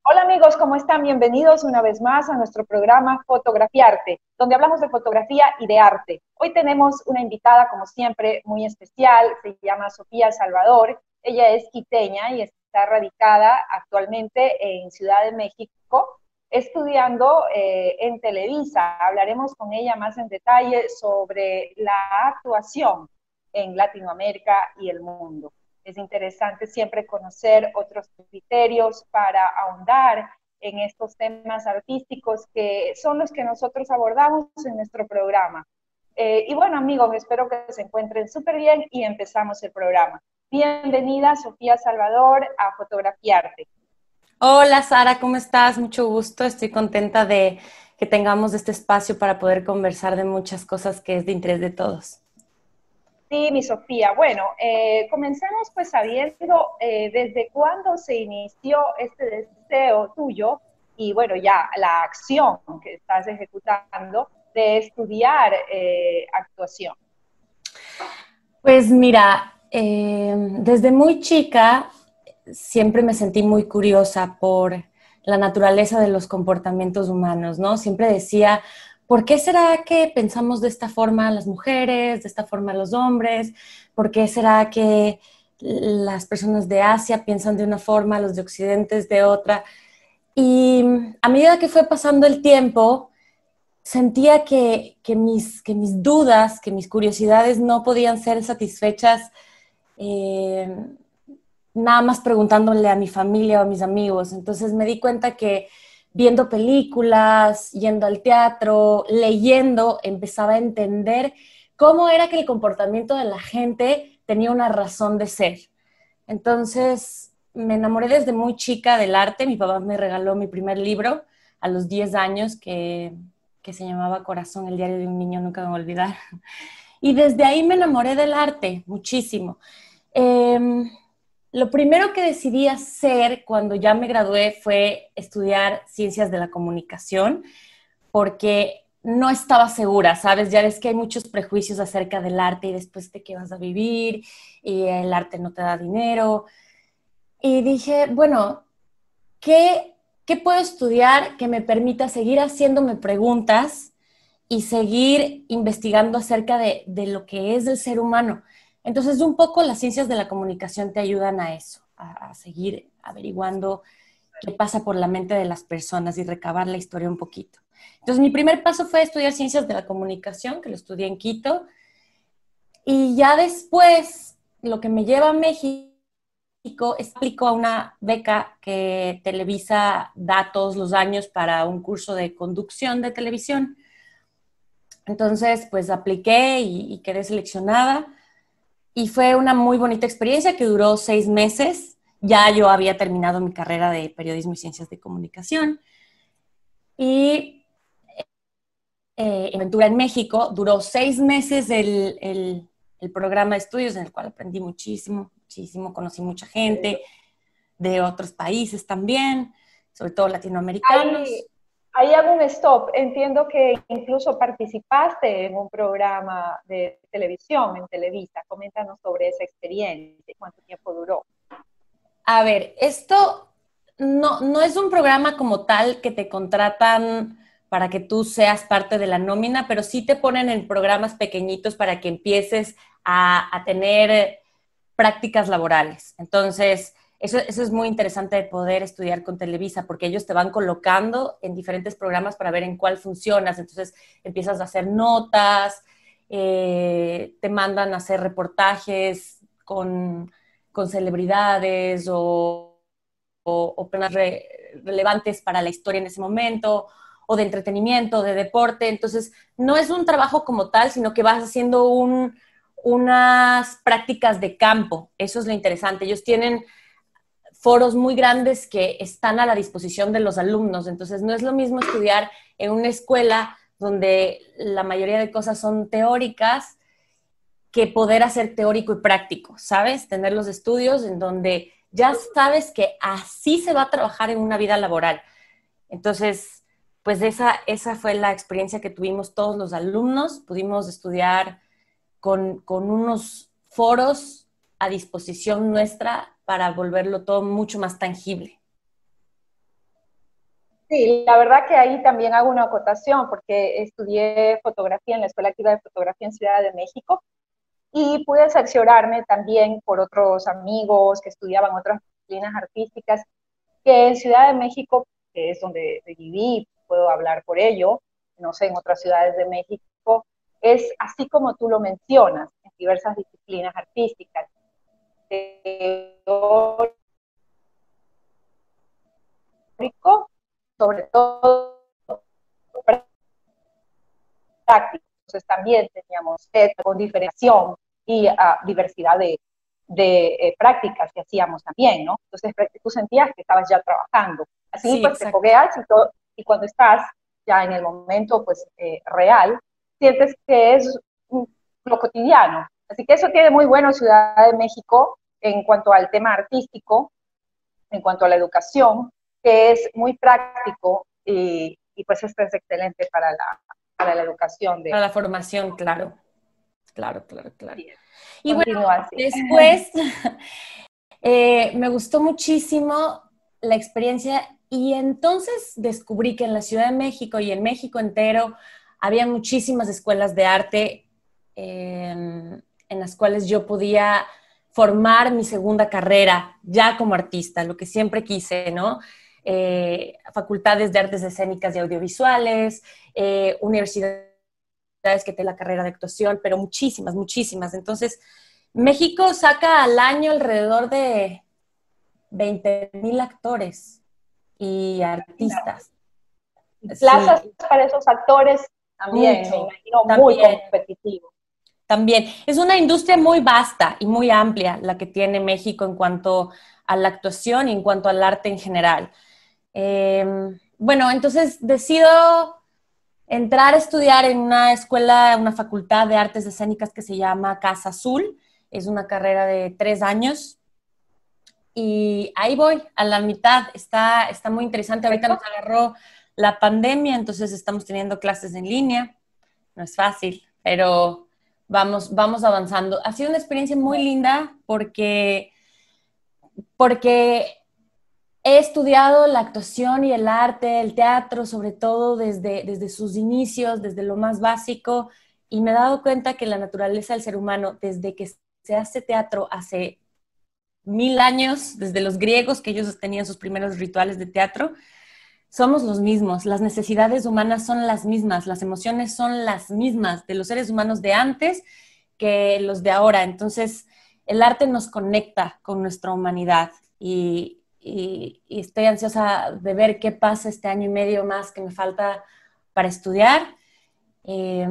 Hola amigos, ¿cómo están? Bienvenidos una vez más a nuestro programa Fotografiarte, donde hablamos de fotografía y de arte. Hoy tenemos una invitada, como siempre, muy especial, se llama Sofía Salvador. Ella es quiteña y está radicada actualmente en Ciudad de México, estudiando en Televisa. Hablaremos con ella más en detalle sobre la actuación en Latinoamérica y el mundo. Es interesante siempre conocer otros criterios para ahondar en estos temas artísticos que son los que nosotros abordamos en nuestro programa. Y bueno, amigos, espero que se encuentren súper bien y empezamos el programa. Bienvenida, Sofía Salvador, a Fotografiarte. Hola Sara, ¿cómo estás? Mucho gusto. Estoy contenta de que tengamos este espacio para poder conversar de muchas cosas que es de interés de todos. Sí, mi Sofía. Bueno, comencemos pues sabiendo desde cuándo se inició este deseo tuyo y bueno, ya la acción que estás ejecutando de estudiar actuación. Pues mira, desde muy chica siempre me sentí muy curiosa por la naturaleza de los comportamientos humanos, ¿no? Siempre decía, ¿por qué será que pensamos de esta forma las mujeres, de esta forma los hombres? ¿Por qué será que las personas de Asia piensan de una forma, los de Occidente de otra? Y a medida que fue pasando el tiempo, sentía que mis dudas, que mis curiosidades no podían ser satisfechas eh, nada más preguntándole a mi familia o a mis amigos. Entonces me di cuenta que viendo películas, yendo al teatro, leyendo, empezaba a entender cómo era que el comportamiento de la gente tenía una razón de ser. Entonces me enamoré desde muy chica del arte. Mi papá me regaló mi primer libro a los 10 años que se llamaba Corazón, el diario de un niño, nunca me voy a olvidar. Y desde ahí me enamoré del arte muchísimo. Eh, lo primero que decidí hacer cuando ya me gradué fue estudiar ciencias de la comunicación, porque no estaba segura, ¿sabes? Ya ves que hay muchos prejuicios acerca del arte y después de qué vas a vivir, y el arte no te da dinero. Y dije, bueno, ¿qué puedo estudiar que me permita seguir haciéndome preguntas y seguir investigando acerca de lo que es el ser humano? Entonces, un poco las ciencias de la comunicación te ayudan a eso, a seguir averiguando qué pasa por la mente de las personas y recabar la historia un poquito. Entonces, mi primer paso fue estudiar ciencias de la comunicación, que lo estudié en Quito, y ya después, lo que me lleva a México explico a una beca que Televisa da todos los años para un curso de conducción de televisión. Entonces, pues apliqué y quedé seleccionada y fue una muy bonita experiencia que duró 6 meses. Ya yo había terminado mi carrera de periodismo y ciencias de comunicación y en Aventura en México duró 6 meses el programa de estudios en el cual aprendí muchísimo, muchísimo, conocí mucha gente de otros países también, sobre todo Ahí, latinoamericanos. ahí hago un stop. Entiendo que incluso participaste en un programa de televisión en Televisa. Coméntanos sobre esa experiencia, cuánto tiempo duró. A ver, esto no es un programa como tal que te contratan para que tú seas parte de la nómina, pero sí te ponen en programas pequeñitos para que empieces a tener prácticas laborales. Entonces, eso es muy interesante de poder estudiar con Televisa, porque ellos te van colocando en diferentes programas para ver en cuál funcionas. Entonces, empiezas a hacer notas, te mandan a hacer reportajes con celebridades o temas relevantes para la historia en ese momento, o de entretenimiento, de deporte. Entonces, no es un trabajo como tal, sino que vas haciendo unas prácticas de campo. Eso es lo interesante. Ellos tienen foros muy grandes que están a la disposición de los alumnos. Entonces, no es lo mismo estudiar en una escuela donde la mayoría de cosas son teóricas que poder hacer teórico y práctico, ¿sabes? Tener los estudios en donde ya sabes que así se va a trabajar en una vida laboral. Entonces, pues esa fue la experiencia que tuvimos todos los alumnos. Pudimos estudiar con unos foros a disposición nuestra para volverlo todo mucho más tangible. Sí, la verdad que ahí también hago una acotación porque estudié fotografía en la Escuela Activa de Fotografía en Ciudad de México y pude cerciorarme también por otros amigos que estudiaban otras disciplinas artísticas, que en Ciudad de México, que es donde viví, puedo hablar por ello, no sé, en otras ciudades de México, es así como tú lo mencionas, en diversas disciplinas artísticas. Teórico, sobre todo práctico. Entonces también teníamos con diferenciación y diversidad de prácticas que hacíamos también, ¿no? Entonces tú sentías que estabas ya trabajando. Así Sí, pues te exacto. fogueas y, todo, y cuando estás ya en el momento pues real, sientes que es lo cotidiano. Así que eso tiene muy bueno Ciudad de México en cuanto al tema artístico, en cuanto a la educación, que es muy práctico y pues esto es excelente para la educación Para de... la formación, claro. Claro, claro, claro. Y bueno, Continúa así. después me gustó muchísimo la experiencia y entonces descubrí que en la Ciudad de México y en México entero había muchísimas escuelas de arte en las cuales yo podía formar mi segunda carrera ya como artista, lo que siempre quise, ¿no? Facultades de artes escénicas y audiovisuales, universidades que tienen la carrera de actuación, pero muchísimas, muchísimas. Entonces, México saca al año alrededor de 20,000 actores y artistas. Plazas Sí, para esos actores también, me mucho. imagino, muy También, competitivo. también. Es una industria muy vasta y muy amplia la que tiene México en cuanto a la actuación y en cuanto al arte en general. Bueno, entonces decido entrar a estudiar en una escuela, una facultad de artes escénicas que se llama Casa Azul. Es una carrera de 3 años. Y ahí voy, a la mitad. Está muy interesante. Ahorita nos ¿Perfecto? agarró la pandemia, entonces estamos teniendo clases en línea. No es fácil, pero vamos avanzando. Ha sido una experiencia muy linda porque he estudiado la actuación y el arte, el teatro, sobre todo desde sus inicios, desde lo más básico, y me he dado cuenta que la naturaleza del ser humano, desde que se hace teatro hace 1000 años, desde los griegos, que ellos tenían sus primeros rituales de teatro, somos los mismos. Las necesidades humanas son las mismas, las emociones son las mismas de los seres humanos de antes que los de ahora. Entonces, el arte nos conecta con nuestra humanidad y estoy ansiosa de ver qué pasa este año y medio más que me falta para estudiar. Eh,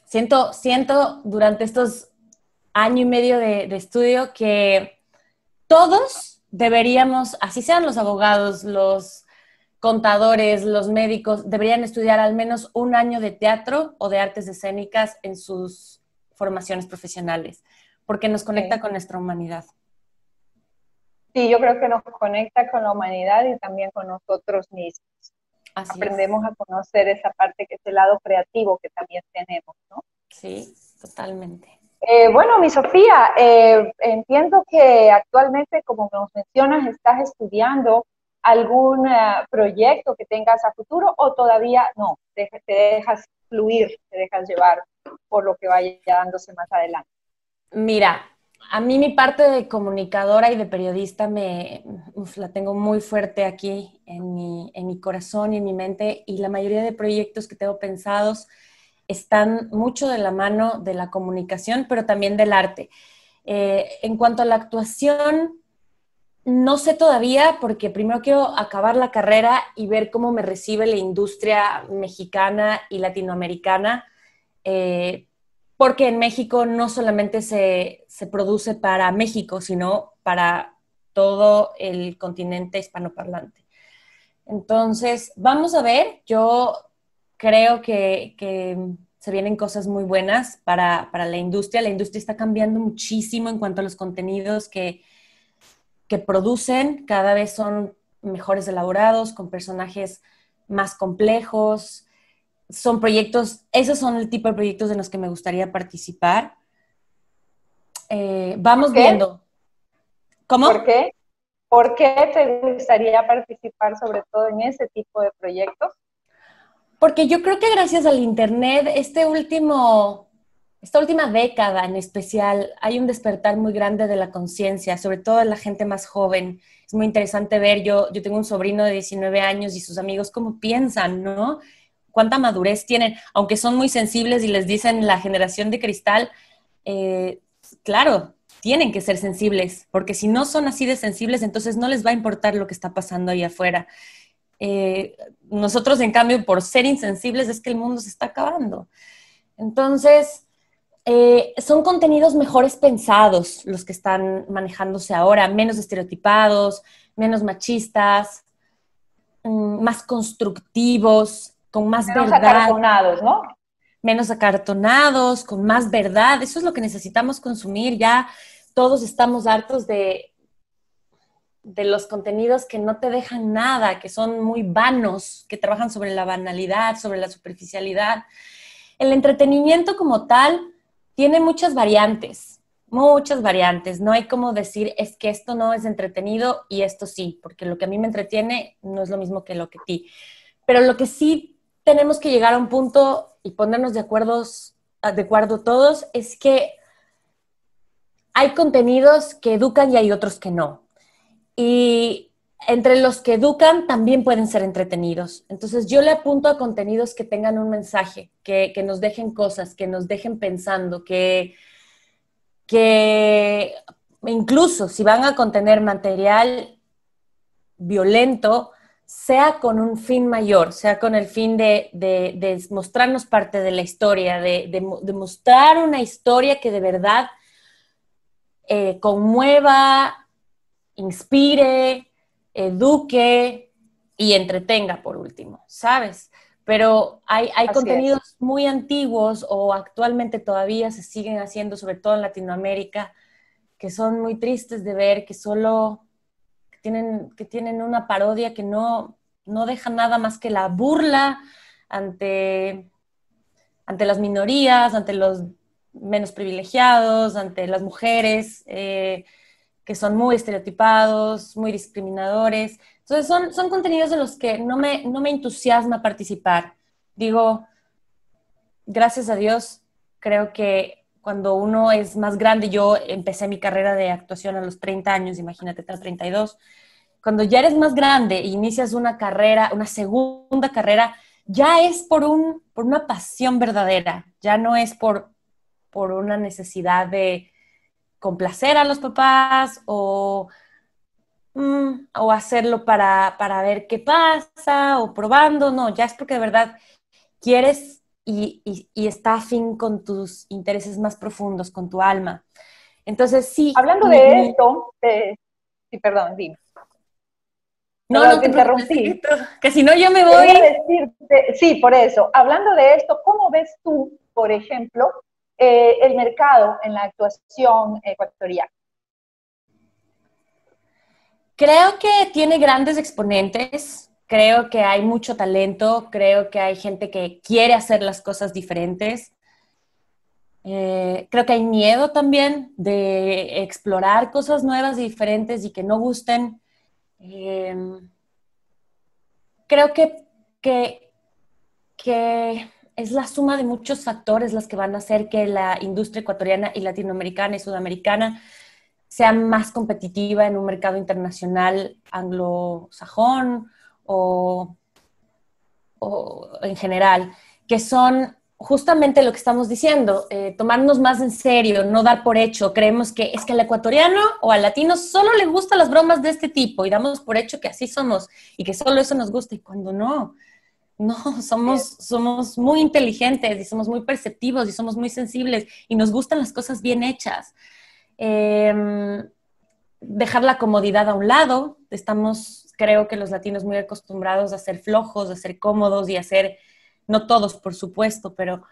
siento durante estos año y medio de estudio que todos deberíamos, así sean los abogados, los contadores, los médicos, deberían estudiar al menos un año de teatro o de artes escénicas en sus formaciones profesionales, porque nos conecta Sí. con nuestra humanidad. Sí, yo creo que nos conecta con la humanidad y también con nosotros mismos. Así es. Aprendemos a conocer esa parte que es el lado creativo que también tenemos, ¿no? Sí, totalmente. Bueno, mi Sofía, entiendo que actualmente, como nos mencionas, estás estudiando algún proyecto que tengas a futuro o todavía no, te dejas fluir, te dejas llevar por lo que vaya dándose más adelante. Mira, a mí mi parte de comunicadora y de periodista la tengo muy fuerte aquí en mi corazón y en mi mente, y la mayoría de proyectos que tengo pensados están mucho de la mano de la comunicación, pero también del arte. En cuanto a la actuación, no sé todavía porque primero quiero acabar la carrera y ver cómo me recibe la industria mexicana y latinoamericana, eh, porque en México no solamente se produce para México, sino para todo el continente hispanoparlante. Entonces, vamos a ver, yo creo que se vienen cosas muy buenas para la industria. La industria está cambiando muchísimo en cuanto a los contenidos que producen, cada vez son mejores elaborados, con personajes más complejos. Son proyectos, esos son el tipo de proyectos en los que me gustaría participar. ¿Por Vamos qué? viendo. ¿Cómo? ¿Por qué? ¿Por qué te gustaría participar sobre todo en ese tipo de proyectos? Porque yo creo que gracias al Internet, esta última década en especial, hay un despertar muy grande de la conciencia, sobre todo de la gente más joven. Es muy interesante ver, yo tengo un sobrino de 19 años y sus amigos cómo piensan, ¿no? Cuánta madurez tienen, aunque son muy sensibles y les dicen la generación de cristal, eh, claro, tienen que ser sensibles, porque si no son así de sensibles, entonces no les va a importar lo que está pasando ahí afuera. Nosotros, en cambio, por ser insensibles, es que el mundo se está acabando. Entonces, son contenidos mejores pensados los que están manejándose ahora, menos estereotipados, menos machistas, más constructivos, con más Menos verdad, acartonados, ¿no? menos acartonados, con más verdad. Eso es lo que necesitamos consumir. Ya todos estamos hartos de los contenidos que no te dejan nada, que son muy vanos, que trabajan sobre la banalidad, sobre la superficialidad. El entretenimiento como tal tiene muchas variantes, muchas variantes. No hay como decir, es que esto no es entretenido y esto sí, porque lo que a mí me entretiene no es lo mismo que lo que a ti. Pero lo que sí tenemos que llegar a un punto y ponernos de acuerdo todos es que hay contenidos que educan y hay otros que no. Y entre los que educan también pueden ser entretenidos. Entonces yo le apunto a contenidos que tengan un mensaje, que nos dejen cosas, que nos dejen pensando, que incluso si van a contener material violento, sea con un fin mayor, sea con el fin de mostrarnos parte de la historia, de mostrar una historia que de verdad conmueva, inspire, eduque y entretenga por último, ¿sabes? Pero hay Así es. contenidos muy antiguos o actualmente todavía se siguen haciendo, sobre todo en Latinoamérica, que son muy tristes de ver, que tienen una parodia que no deja nada más que la burla ante, ante las minorías, ante los menos privilegiados, ante las mujeres. Que son muy estereotipados, muy discriminadores. Entonces son contenidos en los que no me entusiasma participar. Digo, gracias a Dios, creo que cuando uno es más grande, yo empecé mi carrera de actuación a los 30 años, imagínate, a 32. Cuando ya eres más grande e inicias una carrera, una segunda carrera, ya es por una pasión verdadera, ya no es por una necesidad de complacer a los papás o hacerlo para ver qué pasa o probando, no, ya es porque de verdad quieres y está afín con tus intereses más profundos, con tu alma. Entonces, sí, Hablando de esto, sí, perdón, dime. no, Perdón, no te te preocupes, interrumpí. que si no yo me Quería voy. decirte, sí, por eso, hablando de esto, ¿cómo ves tú, por ejemplo, el mercado en la actuación ecuatoriana? Creo que tiene grandes exponentes, creo que hay mucho talento, creo que hay gente que quiere hacer las cosas diferentes. Creo que hay miedo también de explorar cosas nuevas y diferentes y que no gusten. Eh, creo que, que es la suma de muchos factores las que van a hacer que la industria ecuatoriana y latinoamericana y sudamericana sea más competitiva en un mercado internacional anglosajón o, o en general, que son justamente lo que estamos diciendo, tomarnos más en serio, no dar por hecho. Creemos que es que al ecuatoriano o al latino solo le gustan las bromas de este tipo y damos por hecho que así somos y que solo eso nos gusta y cuando no. No, somos muy inteligentes y somos muy perceptivos y somos muy sensibles y nos gustan las cosas bien hechas. Dejar la comodidad a un lado. Estamos, creo que los latinos muy acostumbrados a ser flojos, a ser cómodos y a ser, no todos por supuesto, pero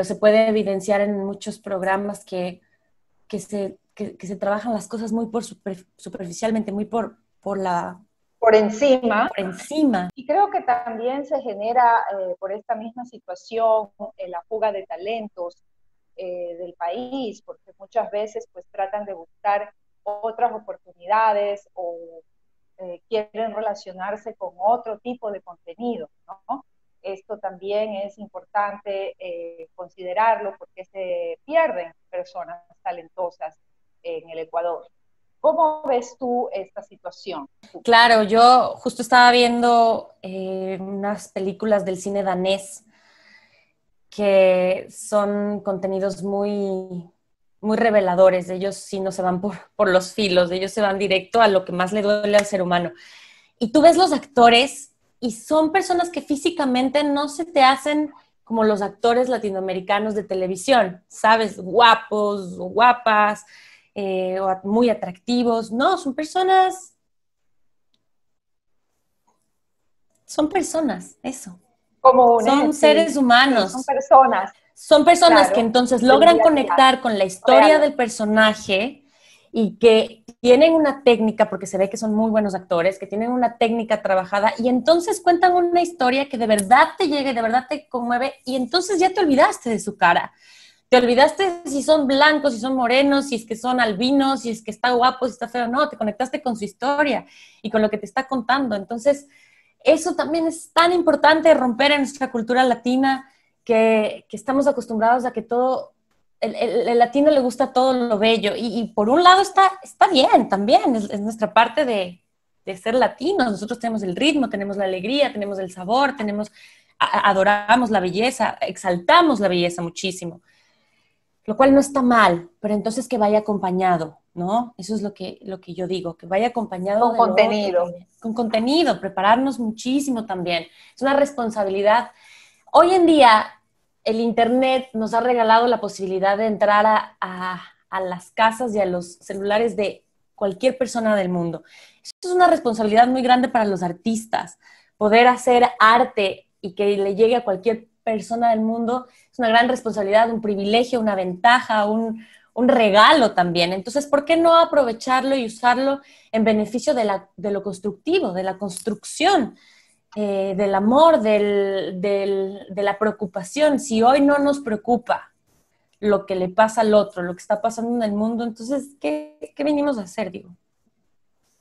se puede evidenciar en muchos programas que se trabajan las cosas muy superficialmente, muy Por encima. por encima. Y creo que también se genera por esta misma situación la fuga de talentos del país, porque muchas veces pues tratan de buscar otras oportunidades quieren relacionarse con otro tipo de contenido, ¿no? Esto también es importante considerarlo porque se pierden personas talentosas en el Ecuador. ¿Cómo ves tú esta situación? Claro, yo justo estaba viendo unas películas del cine danés que son contenidos muy reveladores. Ellos sí no se van por los filos, ellos se van directo a lo que más le duele al ser humano. Y tú ves los actores y son personas que físicamente no se te hacen como los actores latinoamericanos de televisión, ¿sabes? Guapos o guapas, o muy atractivos. No, son personas, eso. Son Comunes, sí, seres sí, son humanos. personas, Son personas que claro, entonces del logran día a día, conectar con la historia reales. del personaje y que tienen una técnica, porque se ve que son muy buenos actores, que tienen una técnica trabajada y entonces cuentan una historia que de verdad te llega, de verdad te conmueve y entonces ya te olvidaste de su cara. Te olvidaste si son blancos, si son morenos, si es que son albinos, si es que está guapo, si está feo. No, te conectaste con su historia y con lo que te está contando. Entonces, eso también es tan importante romper en nuestra cultura latina que estamos acostumbrados a que todo, el latino le gusta todo lo bello. Y por un lado está bien también, es nuestra parte de ser latinos. Nosotros tenemos el ritmo, tenemos la alegría, tenemos el sabor, adoramos la belleza, exaltamos la belleza muchísimo, lo cual no está mal, pero entonces que vaya acompañado, ¿no? Eso es lo que yo digo, que vaya acompañado Con de lo otro contenido. también, con contenido, prepararnos muchísimo también. Es una responsabilidad. Hoy en día, el Internet nos ha regalado la posibilidad de entrar a las casas y a los celulares de cualquier persona del mundo. Eso es una responsabilidad muy grande para los artistas, poder hacer arte y que le llegue a cualquier persona del mundo es una gran responsabilidad, un privilegio, una ventaja, un regalo también. Entonces, ¿por qué no aprovecharlo y usarlo en beneficio de lo constructivo, de la construcción, del amor, de la preocupación? Si hoy no nos preocupa lo que le pasa al otro, lo que está pasando en el mundo, entonces, ¿qué venimos a hacer, digo?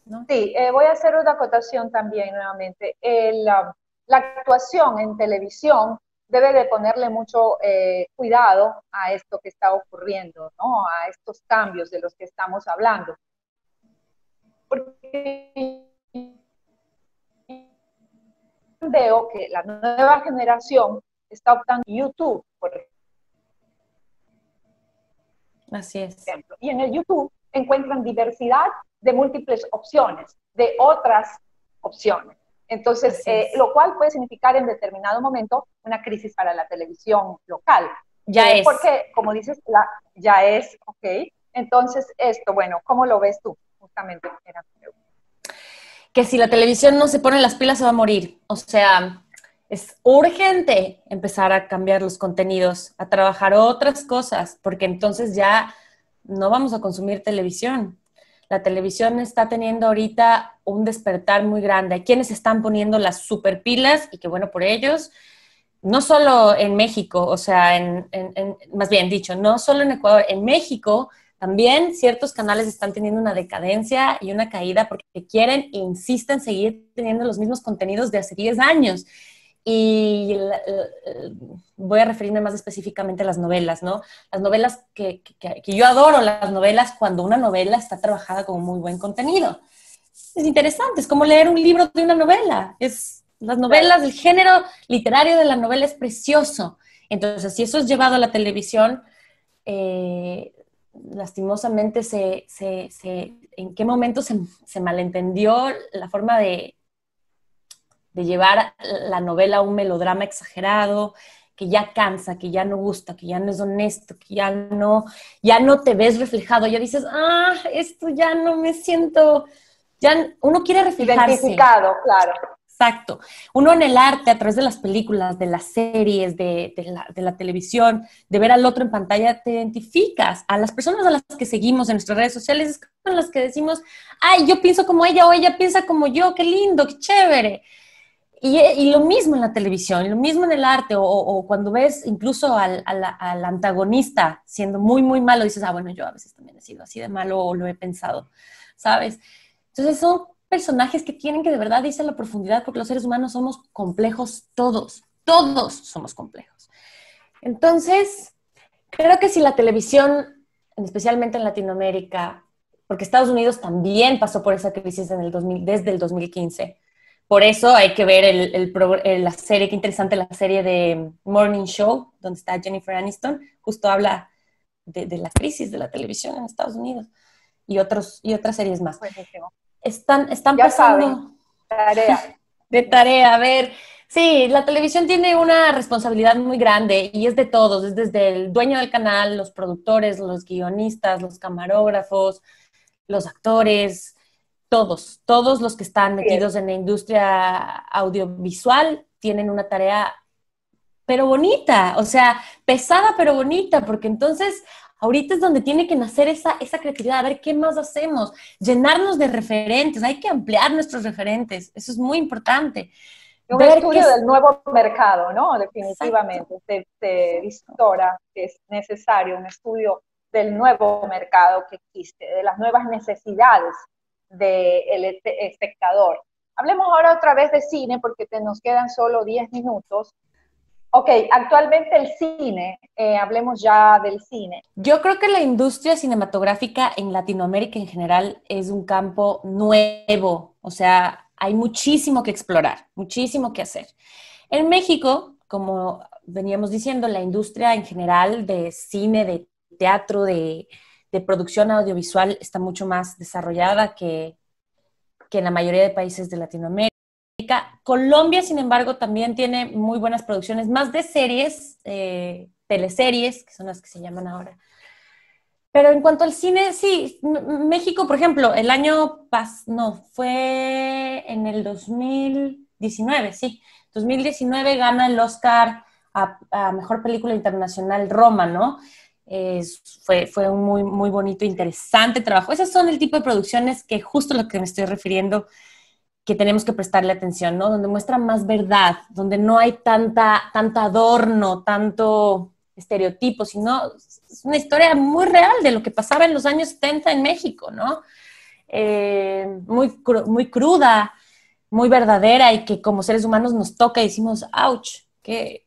¿No? Sí, voy a hacer una acotación también nuevamente. La actuación en televisión debe de ponerle mucho cuidado a esto que está ocurriendo, ¿no? A estos cambios de los que estamos hablando. Porque veo que la nueva generación está optando YouTube, por Así es. ejemplo. Y en el YouTube encuentran diversidad de múltiples opciones, de otras opciones. Entonces, lo cual puede significar en determinado momento una crisis para la televisión local. Ya es. Porque, como dices, ya es, ok. Entonces, esto, bueno, ¿cómo lo ves tú? Justamente era mi pregunta. Que si la televisión no se pone las pilas se va a morir. O sea, es urgente empezar a cambiar los contenidos, a trabajar otras cosas, porque entonces ya no vamos a consumir televisión. La televisión está teniendo ahorita un despertar muy grande. Hay quienes están poniendo las super pilas y qué bueno por ellos. No solo en México, o sea, más bien dicho, no solo en Ecuador, en México también ciertos canales están teniendo una decadencia y una caída porque quieren e insisten seguir teniendo los mismos contenidos de hace 10 años. Y voy a referirme más específicamente a las novelas, ¿no? Las novelas que yo adoro, las novelas cuando una novela está trabajada con muy buen contenido. Es interesante, es como leer un libro de una novela. Las novelas, Claro. el género literario de la novela es precioso. Entonces, si eso es llevado a la televisión, lastimosamente en qué momento se malentendió la forma de llevar la novela a un melodrama exagerado, que ya cansa, que ya no gusta, que ya no es honesto, que ya no te ves reflejado, ya dices, esto ya no me siento, ya uno quiere reflejarse. Identificado, claro. Exacto. Uno en el arte, a través de las películas, de las series, de la televisión, de ver al otro en pantalla, te identificas. A las personas a las que seguimos en nuestras redes sociales es con las que decimos, ay, yo pienso como ella o ella piensa como yo, qué lindo, qué chévere. Y lo mismo en la televisión, lo mismo en el arte, o cuando ves incluso al antagonista siendo muy, muy malo, dices, bueno, yo a veces también he sido así de malo o lo he pensado, ¿sabes? Entonces son personajes que tienen que de verdad irse a la profundidad, porque los seres humanos somos complejos todos somos complejos. Entonces, creo que si la televisión, especialmente en Latinoamérica, porque Estados Unidos también pasó por esa crisis desde el 2015, por eso hay que ver la serie, qué interesante la serie de Morning Show, donde está Jennifer Aniston, justo habla de la crisis de la televisión en Estados Unidos y otras series más. Buenísimo. Están Ya pasando saben, tarea. de tarea, a ver. Sí, la televisión tiene una responsabilidad muy grande y es de todos, es desde el dueño del canal, los productores, los guionistas, los camarógrafos, los actores, todos los que están Bien. metidos en la industria audiovisual tienen una tarea, pero bonita, o sea, pesada pero bonita, porque entonces ahorita es donde tiene que nacer esa creatividad, a ver qué más hacemos, llenarnos de referentes, hay que ampliar nuestros referentes, eso es muy importante. Un Ver qué estudio es... del nuevo mercado, ¿no? Exacto. Definitivamente. Se vistora que es necesario un estudio del nuevo mercado que existe, de las nuevas necesidades del espectador. Hablemos ahora otra vez de cine porque nos quedan solo 10 minutos. Ok, actualmente el cine, hablemos ya del cine. Yo creo que la industria cinematográfica en Latinoamérica en general es un campo nuevo, o sea, hay muchísimo que explorar, muchísimo que hacer. En México, como veníamos diciendo, la industria en general de cine, de teatro, de producción audiovisual está mucho más desarrollada que en la mayoría de países de Latinoamérica. Colombia, sin embargo, también tiene muy buenas producciones, más de series, teleseries, que son las que se llaman ahora. Pero en cuanto al cine, sí, México, por ejemplo, el año pasado, no, fue en el 2019, sí, 2019 gana el Oscar a Mejor Película Internacional Roma, ¿no? Fue un muy bonito, interesante trabajo. Esos son el tipo de producciones que justo lo que me estoy refiriendo, que tenemos que prestarle atención, ¿no? Donde muestran más verdad, donde no hay tanto adorno, tanto estereotipo, sino es una historia muy real de lo que pasaba en los años 70 en México, ¿no? Muy cruda, muy verdadera y que como seres humanos nos toca y decimos, ouch, qué,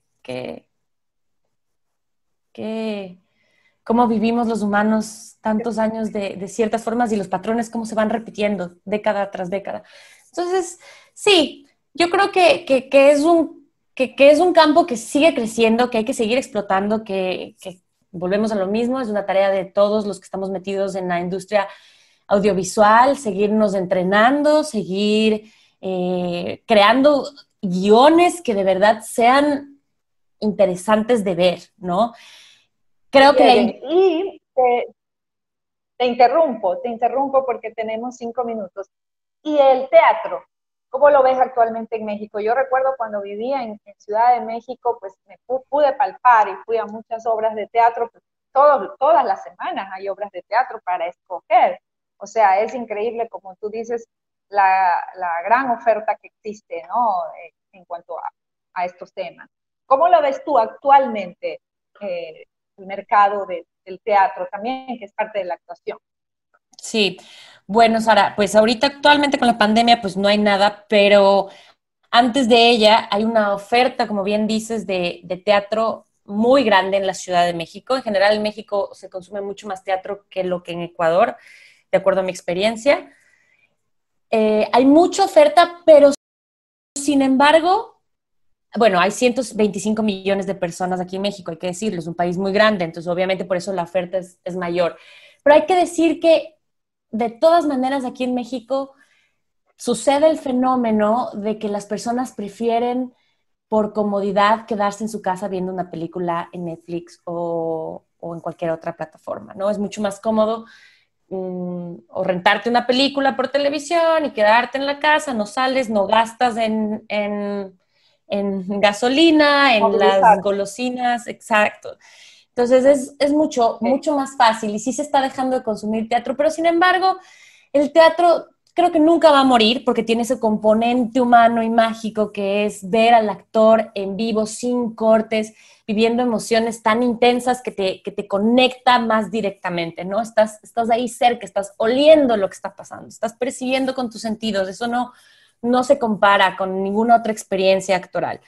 cómo vivimos los humanos tantos años de ciertas formas y los patrones cómo se van repitiendo década tras década. Entonces, sí, yo creo que es un campo que sigue creciendo, que hay que seguir explotando, que volvemos a lo mismo, es una tarea de todos los que estamos metidos en la industria audiovisual, seguirnos entrenando, seguir creando guiones que de verdad sean interesantes de ver, ¿no? Creo que Lleguen. Y te interrumpo porque tenemos 5 minutos. Y el teatro, ¿cómo lo ves actualmente en México? Yo recuerdo cuando vivía en Ciudad de México, pues me pude palpar y fui a muchas obras de teatro, pues todas las semanas hay obras de teatro para escoger. O sea, es increíble, como tú dices, la gran oferta que existe, ¿no? En cuanto a estos temas. ¿Cómo lo ves tú actualmente, el mercado del teatro también, que es parte de la actuación? sí, bueno, Sara, pues ahorita actualmente con la pandemia pues no hay nada, pero antes de ella hay una oferta, como bien dices, de teatro muy grande en la Ciudad de México. En general en México se consume mucho más teatro que lo que en Ecuador, de acuerdo a mi experiencia. Hay mucha oferta, pero sin embargo, bueno, hay 125 millones de personas aquí en México, hay que decirlo, es un país muy grande, entonces obviamente por eso la oferta es mayor. Pero hay que decir que de todas maneras aquí en México sucede el fenómeno de que las personas prefieren por comodidad quedarse en su casa viendo una película en Netflix o en cualquier otra plataforma, ¿no? Es mucho más cómodo o rentarte una película por televisión y quedarte en la casa, no sales, no gastas en gasolina, en las Movilizarte. golosinas, exacto. Entonces es mucho más fácil y sí se está dejando de consumir teatro, pero sin embargo, el teatro creo que nunca va a morir porque tiene ese componente humano y mágico que es ver al actor en vivo, sin cortes, viviendo emociones tan intensas que te conecta más directamente, ¿no? Estás ahí cerca, estás oliendo lo que está pasando, estás percibiendo con tus sentidos, eso no se compara con ninguna otra experiencia actoral.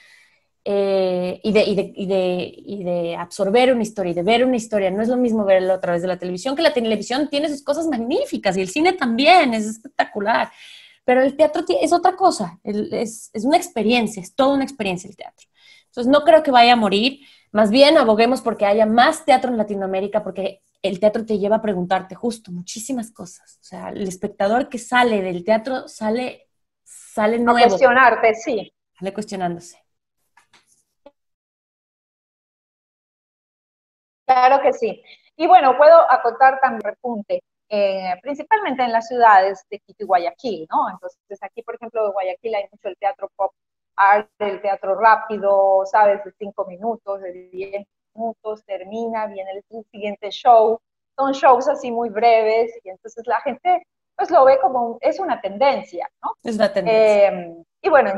Y de absorber una historia y de ver una historia. No es lo mismo verlo a través de la televisión, que la televisión tiene sus cosas magníficas y el cine también es espectacular. Pero el teatro es otra cosa, es una experiencia, es toda una experiencia el teatro. Entonces no creo que vaya a morir, más bien aboguemos porque haya más teatro en Latinoamérica, porque el teatro te lleva a preguntarte justo muchísimas cosas. O sea, el espectador que sale del teatro sale A nuevo, cuestionarte, sí. sale cuestionándose. Claro que sí. Y bueno, puedo acotar también repunte, principalmente en las ciudades de Quito y Guayaquil, ¿no? Entonces, aquí, por ejemplo, en Guayaquil hay mucho el teatro pop art, el teatro rápido, ¿sabes? De 5 minutos, de 10 minutos, termina, viene el siguiente show. Son shows así muy breves y entonces la gente pues lo ve como, es una tendencia, ¿no? Es una tendencia. Y bueno,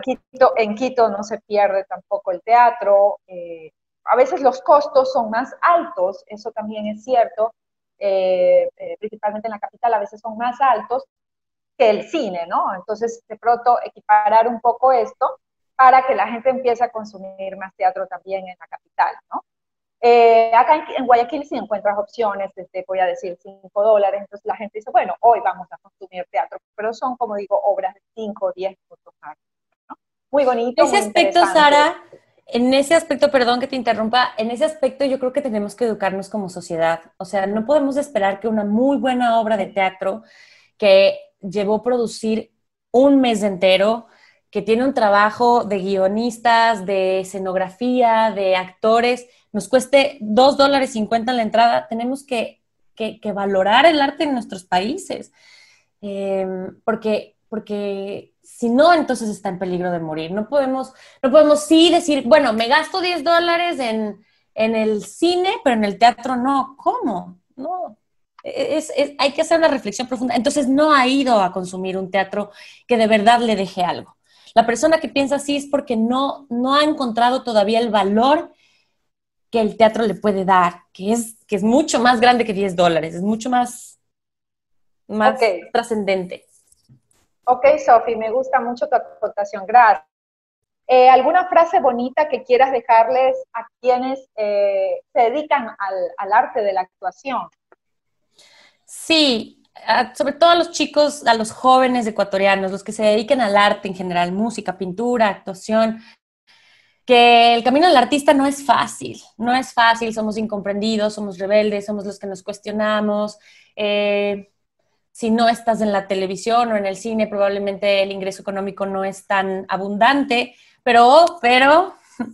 en Quito no se pierde tampoco el teatro, a veces los costos son más altos, eso también es cierto, principalmente en la capital a veces son más altos que el cine, ¿no? Entonces, de pronto, equiparar un poco esto para que la gente empiece a consumir más teatro también en la capital, ¿no? Acá en Guayaquil sí encuentras opciones, voy a decir, $5, entonces la gente dice, bueno, hoy vamos a consumir teatro, pero son, como digo, obras de 5 o 10 minutos más, ¿no? Muy bonito, Ese muy aspecto, interesante. Sara, en ese aspecto, perdón que te interrumpa, en ese aspecto yo creo que tenemos que educarnos como sociedad. O sea, no podemos esperar que una muy buena obra de teatro que llevó a producir un mes entero, que tiene un trabajo de guionistas, de escenografía, de actores, nos cueste $2.50 en la entrada. Tenemos que valorar el arte en nuestros países. Porque si no, entonces está en peligro de morir. No podemos sí decir, bueno, me gasto $10 en el cine, pero en el teatro no. ¿Cómo? No. Hay que hacer una reflexión profunda. Entonces no ha ido a consumir un teatro que de verdad le deje algo. La persona que piensa así es porque no ha encontrado todavía el valor que el teatro le puede dar, que es mucho más grande que $10, es mucho Ok, más trascendente. ok, Sofi, me gusta mucho tu aportación, gracias. ¿Alguna frase bonita que quieras dejarles a quienes se dedican al arte de la actuación? Sí, sobre todo a los chicos, a los jóvenes ecuatorianos, los que se dediquen al arte en general, música, pintura, actuación, que el camino del artista no es fácil, somos incomprendidos, somos rebeldes, somos los que nos cuestionamos. Si no estás en la televisión o en el cine, probablemente el ingreso económico no es tan abundante, pero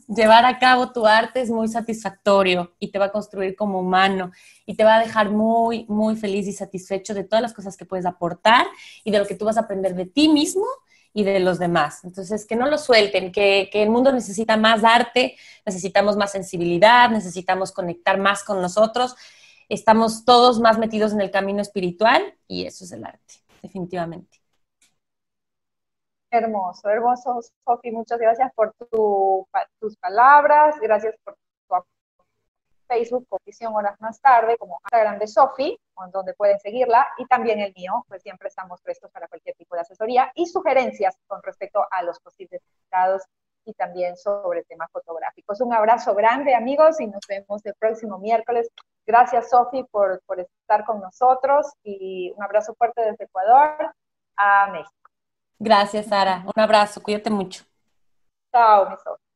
llevar a cabo tu arte es muy satisfactorio y te va a construir como humano y te va a dejar muy, muy feliz y satisfecho de todas las cosas que puedes aportar y de lo que tú vas a aprender de ti mismo y de los demás. Entonces, que no lo suelten, que el mundo necesita más arte, necesitamos más sensibilidad, necesitamos conectar más con nosotros. Estamos todos más metidos en el camino espiritual y eso es el arte, definitivamente. Hermoso, hermoso, Sofi, muchas gracias por tus palabras, gracias por tu Facebook, Visión Horas Más Tarde, como Instagram de Sofi, donde pueden seguirla, y también el mío, pues siempre estamos prestos para cualquier tipo de asesoría y sugerencias con respecto a los posibles invitados y también sobre temas fotográficos. Un abrazo grande, amigos, y nos vemos el próximo miércoles. Gracias, Sofi, por estar con nosotros y un abrazo fuerte desde Ecuador a México. Gracias, Sara. Un abrazo. Cuídate mucho. Chao, mi Sofi.